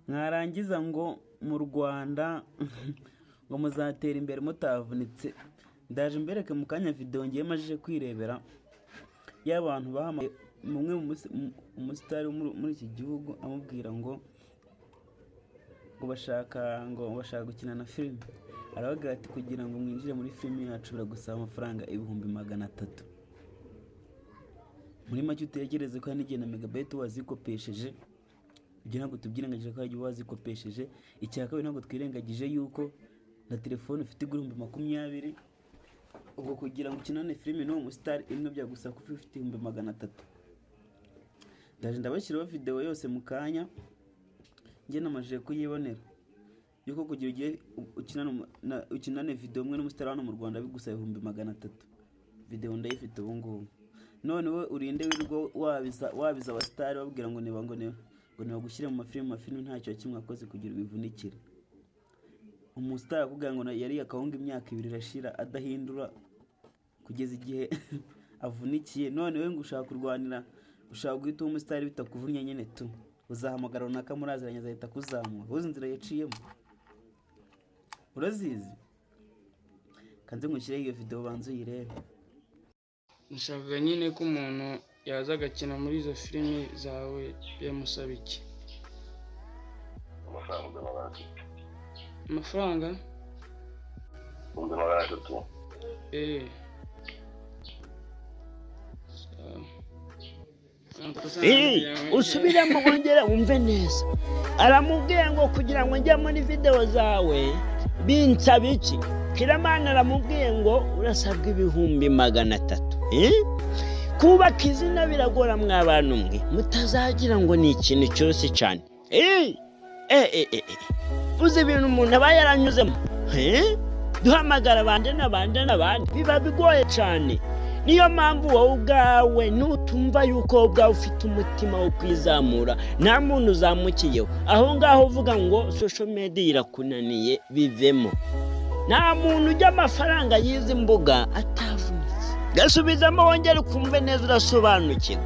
mwarangiza ngo mu Rwanda ngo muzatera imbere mutavunitse. Ndaje mbereke mu kanya video ngiye majije kwirebera y'abantu bahamaye mumwe umusitari muri iki gihugu amubwira ngo bashaka gukina na film. Aravuga ati kugira ngo mwinjire muri film yacu biragusaba amafaranga 300,000. Muri make utekereze ko n'igihe na megabyte wazikopesheje ibyo ntabwo tubyirengagije ko ari wazikopesheje. Icyaka ntabwo twirengagije yuko na telefone ufite 20,000 ubwo kugira ngo ukinane filime no umustar imwe byagusaba ko ufite 300,000. Ndaje ndabashyiraho video yose mu kanya nge namajije kuyibonera yuko kugira ugiye ukinane video umwe n'umustar hano mu Rwanda bigusaba 300,000. Video ndayifite ubu ngubu. None we urinde wirwo wabiza abastar babwira ngo niba gushyira mu mafilime ntacyo kimwe akoze kugira ubivunikire. Umustar akubwira ngo yari akahunga imyaka 2 irashira adahindura kugeza igihe avunikiye. None we ngo ushaka kurwanira ushaka guhita umustar bitakuvunnye nyene tu uzahamagara runaka muraziranye azahita kuzamura. Uzi inzira yaciyemo urazizi. Kanze ngushyire iyo video banzu yirebe. Nshaka nyine ko umuntu yaza agakina muri izo filime zawe yamusaba iki? Amafaranga 300,000. Usubiramo wongera wumve neza. Aramubwiye ngo kugira ngo njye muri video zawe binsaba iki? Kiramana aramubwiye ngo urasabwa 300,000. Kubaka izina biragora mw'abantu mwe mutazagira ngo ni ikintu cyose cyane. Uzi ibintu umuntu aba yaranyuzemo. Duhamagara abandi biba bigoye cyane. Niyo mpamvu wowe ubwawe nutumva yuko ubwawe ufite umutima wo kwizamura nta muntu uzamukiyeho. Aho ngaho uvuga ngo social media irakunaniye bivemo. Nta muntu ujya amafaranga yize imbuga atavunitse. Gasubizamo wongere kumve neza urasobanukirwa.